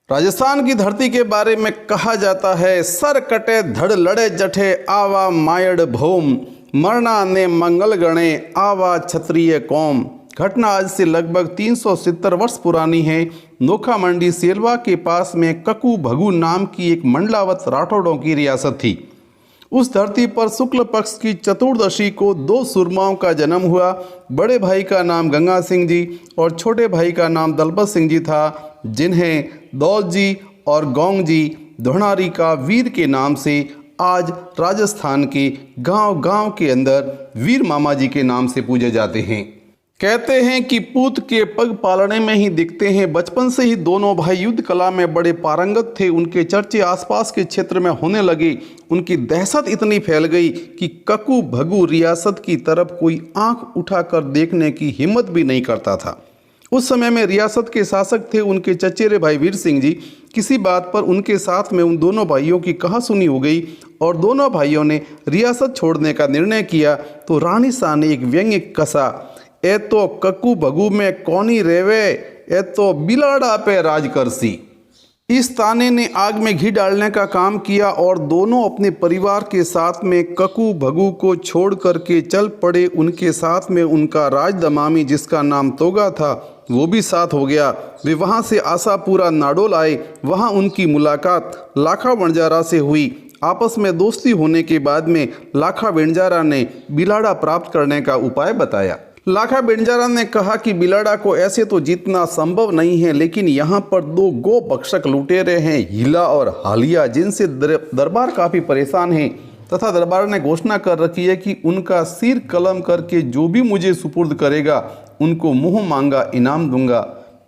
राजस्थान की धरती के बारे में कहा जाता है, सर कटे धड़ लड़े जठे आवा मायड़ भौम, मरना ने मंगल गणे आवा क्षत्रिय कौम। घटना आज से लगभग 370 वर्ष पुरानी है। नोखा मंडी सेलवा के पास में ककू भगू नाम की एक मंडलावत राठौड़ों की रियासत थी। उस धरती पर शुक्ल पक्ष की चतुर्दशी को दो सुरमाओं का जन्म हुआ। बड़े भाई का नाम गंगा सिंह जी और छोटे भाई का नाम दलपत सिंह जी था, जिन्हें दौलत जी और गोंग जी धोनारी का वीर के नाम से आज राजस्थान के गांव-गांव के अंदर वीर मामा जी के नाम से पूजे जाते हैं। कहते हैं कि पूत के पग पालने में ही दिखते हैं। बचपन से ही दोनों भाई युद्ध कला में बड़े पारंगत थे। उनके चर्चे आसपास के क्षेत्र में होने लगे। उनकी दहशत इतनी फैल गई कि ककू भगू रियासत की तरफ कोई आंख उठाकर देखने की हिम्मत भी नहीं करता था। उस समय में रियासत के शासक थे उनके चचेरे भाई वीर सिंह जी। किसी बात पर उनके साथ में उन दोनों भाइयों की कहासुनी हो गई और दोनों भाइयों ने रियासत छोड़ने का निर्णय किया। तो रानी शाह ने एक व्यंग्य कसा, ए तो ककू भगू में कौनी रेवे, ए तो बिलाड़ा पे राज करसी। इस ताने ने आग में घी डालने का काम किया और दोनों अपने परिवार के साथ में ककू भगू को छोड़ करके चल पड़े। उनके साथ में उनका राजदमामी जिसका नाम तोगा था वो भी साथ हो गया। वे वहाँ से आशापुरा नाडोल आए। वहाँ उनकी मुलाकात लाखा वणजारा से हुई। आपस में दोस्ती होने के बाद में लाखा वणजारा ने बिलाड़ा प्राप्त करने का उपाय बताया। लाखा वणजारा ने कहा कि बिलाड़ा को ऐसे तो जीतना संभव नहीं है, लेकिन यहाँ पर दो गो बख्शक लुटेरे हैं, हीला और हालिया, जिनसे दरबार काफ़ी परेशान है तथा दरबार ने घोषणा कर रखी है कि उनका सिर कलम करके जो भी मुझे सुपुर्द करेगा उनको मुँह मांगा इनाम दूंगा।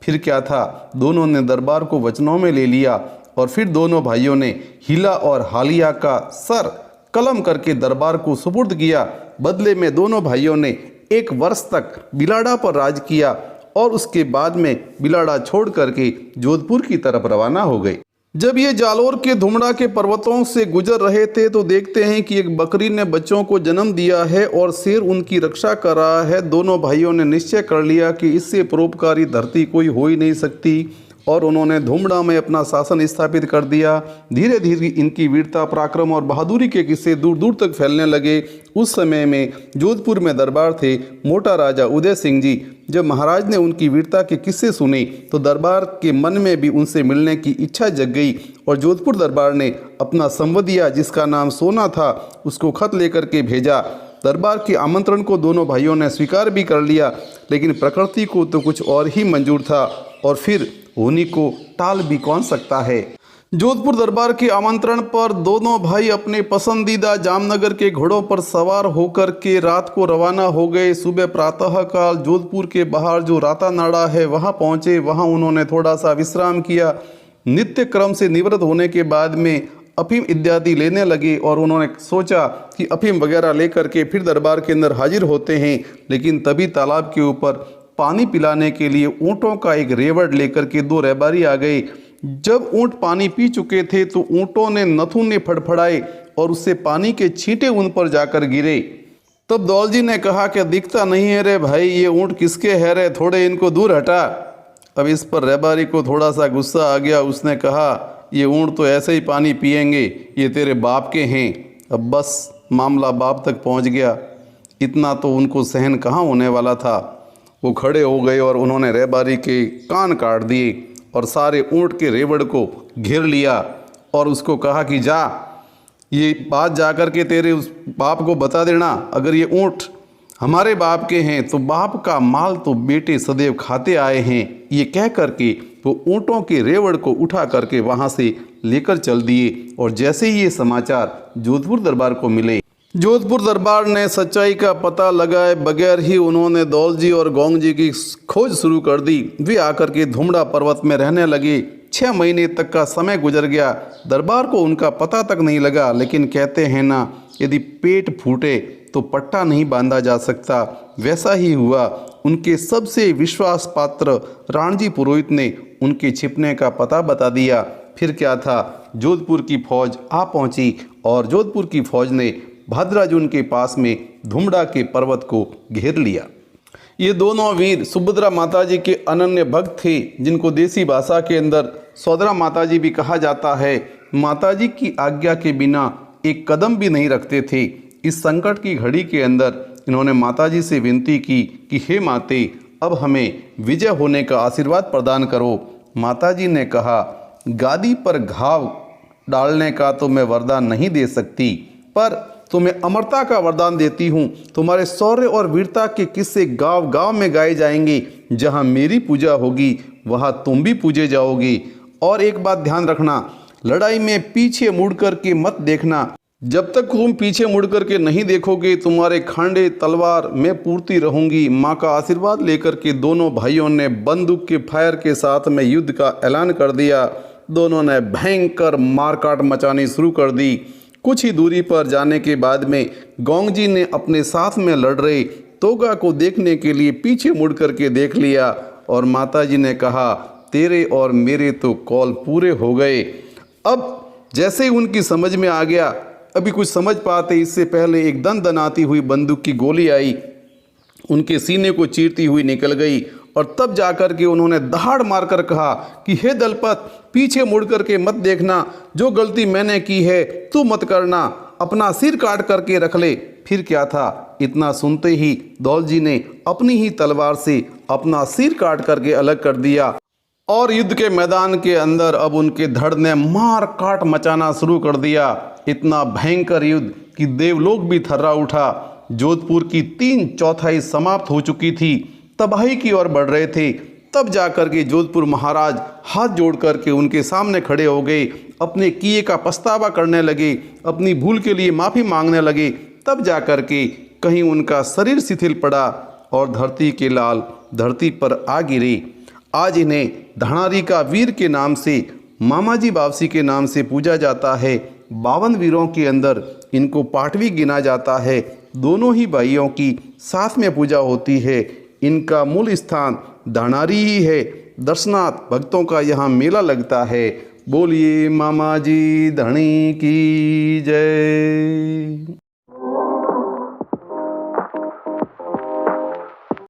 फिर क्या था, दोनों ने दरबार को वचनों में ले लिया और फिर दोनों भाइयों ने हीला और हालिया का सर कलम करके दरबार को सुपुर्द किया। बदले में दोनों भाइयों ने 1 वर्ष तक बिलाड़ा पर राज किया और उसके बाद में बिलाड़ा छोड़ करके जोधपुर की तरफ रवाना हो गए। जब ये जालोर के धुमड़ा के पर्वतों से गुजर रहे थे तो देखते हैं कि एक बकरी ने बच्चों को जन्म दिया है और शेर उनकी रक्षा कर रहा है। दोनों भाइयों ने निश्चय कर लिया कि इससे परोपकारी धरती कोई हो ही नहीं सकती और उन्होंने धुमड़ा में अपना शासन स्थापित कर दिया। धीरे धीरे इनकी वीरता, पराक्रम और बहादुरी के किस्से दूर दूर तक फैलने लगे। उस समय में जोधपुर में दरबार थे मोटा राजा उदय सिंह जी। जब महाराज ने उनकी वीरता के किस्से सुने तो दरबार के मन में भी उनसे मिलने की इच्छा जग गई और जोधपुर दरबार ने अपना संवदिया जिसका नाम सोना था उसको खत लेकर के भेजा। दरबार के आमंत्रण को दोनों भाइयों ने स्वीकार भी कर लिया, लेकिन प्रकृति को तो कुछ और ही मंजूर था और फिर होनी को टाल भी कौन सकता है। जोधपुर दरबार के आमंत्रण पर दोनों भाई अपने पसंदीदा जामनगर के घोड़ों पर सवार होकर के रात को रवाना हो गए। सुबह प्रातःकाल जोधपुर के बाहर जो राता नाड़ा है वहां पहुंचे। वहां उन्होंने थोड़ा सा विश्राम किया। नित्य क्रम से निवृत्त होने के बाद में अफीम इत्यादि लेने लगे और उन्होंने सोचा कि अफीम वगैरह लेकर के फिर दरबार के अंदर हाजिर होते हैं। लेकिन तभी तालाब के ऊपर पानी पिलाने के लिए ऊँटों का एक रेवड़ लेकर के 2 रहबारी आ गए। जब ऊँट पानी पी चुके थे तो ऊँटों ने नथुने फड़फड़ाए और उससे पानी के छींटे उन पर जाकर गिरे। तब दौलत जी ने कहा कि दिखता नहीं है रे भाई, ये ऊँट किसके है रे, थोड़े इनको दूर हटा। अब इस पर रहबारी को थोड़ा सा गुस्सा आ गया। उसने कहा ये ऊँट तो ऐसे ही पानी पिएंगे, ये तेरे बाप के हैं। अब बस मामला बाप तक पहुँच गया। इतना तो उनको सहन कहाँ होने वाला था। वो खड़े हो गए और उन्होंने रहबारी के कान काट दिए और सारे ऊँट के रेवड़ को घेर लिया और उसको कहा कि जा, ये बात जाकर के तेरे उस बाप को बता देना, अगर ये ऊँट हमारे बाप के हैं तो बाप का माल तो बेटे सदैव खाते आए हैं। ये कह करके वो ऊँटों के रेवड़ को उठा करके वहाँ से लेकर चल दिए। और जैसे ही ये समाचार जोधपुर दरबार को मिले, जोधपुर दरबार ने सच्चाई का पता लगाए बगैर ही उन्होंने दौलत जी और गोंग जी की खोज शुरू कर दी। वे आकर के धुमड़ा पर्वत में रहने लगे। 6 महीने तक का समय गुजर गया। दरबार को उनका पता तक नहीं लगा। लेकिन कहते हैं ना, यदि पेट फूटे तो पट्टा नहीं बांधा जा सकता। वैसा ही हुआ। उनके सबसे विश्वास पात्र राणजी पुरोहित ने उनके छिपने का पता बता दिया। फिर क्या था, जोधपुर की फौज आ पहुंची और जोधपुर की फौज ने भद्राजुन के पास में धुमड़ा के पर्वत को घेर लिया। ये दोनों वीर सुभद्रा माता जी के अनन्य भक्त थे, जिनको देसी भाषा के अंदर सौदरा माताजी भी कहा जाता है, माताजी की आज्ञा के बिना एक कदम भी नहीं रखते थे। इस संकट की घड़ी के अंदर इन्होंने माताजी से विनती की कि हे माते, अब हमें विजय होने का आशीर्वाद प्रदान करो। माताजी ने कहा, गादी पर घाव डालने का तो मैं वरदान नहीं दे सकती, पर तुम्हें अमरता का वरदान देती हूँ। तुम्हारे शौर्य और वीरता के किस्से गांव गांव में गाए जाएंगे। जहाँ मेरी पूजा होगी वहाँ तुम भी पूजे जाओगे। और एक बात ध्यान रखना, लड़ाई में पीछे मुड़ कर के मत देखना। जब तक तुम पीछे मुड़ कर के नहीं देखोगे, तुम्हारे खांडे तलवार में पूर्ति रहूंगी। माँ का आशीर्वाद लेकर के दोनों भाइयों ने बंदूक के फायर के साथ में युद्ध का ऐलान कर दिया। दोनों ने भयंकर मारकाट मचानी शुरू कर दी। कुछ ही दूरी पर जाने के बाद में गोंगजी ने अपने साथ में लड़ रहे तोगा को देखने के लिए पीछे मुड़ कर के देख लिया और माताजी ने कहा, तेरे और मेरे तो कॉल पूरे हो गए। अब जैसे ही उनकी समझ में आ गया, अभी कुछ समझ पाते इससे पहले एक दनदनाती हुई बंदूक की गोली आई, उनके सीने को चीरती हुई निकल गई। और तब जाकर के उन्होंने दहाड़ मारकर कहा कि हे दलपत, पीछे मुड़ कर के मत देखना। जो गलती मैंने की है तू मत करना, अपना सिर काट करके रख ले। फिर क्या था, इतना सुनते ही दौलजी ने अपनी ही तलवार से अपना सिर काट करके अलग कर दिया। और युद्ध के मैदान के अंदर अब उनके धड़ ने मार काट मचाना शुरू कर दिया। इतना भयंकर युद्ध कि देवलोक भी थर्रा उठा। जोधपुर की 3/4 समाप्त हो चुकी थी, तबाही की ओर बढ़ रहे थे। तब जाकर के जोधपुर महाराज हाथ जोड़ करके उनके सामने खड़े हो गए, अपने किए का पछतावा करने लगे, अपनी भूल के लिए माफ़ी मांगने लगे। तब जाकर के कहीं उनका शरीर शिथिल पड़ा और धरती के लाल धरती पर आ गिरे। आज इन्हें धनारी का वीर के नाम से, मामाजी बावसी के नाम से पूजा जाता है। 52 वीरों के अंदर इनको पाटवी गिना जाता है। दोनों ही भाइयों की साथ में पूजा होती है। इनका मूल स्थान धनारी ही है। दर्शनार्थ भक्तों का यहाँ मेला लगता है। बोलिए मामाजी धणी की जय।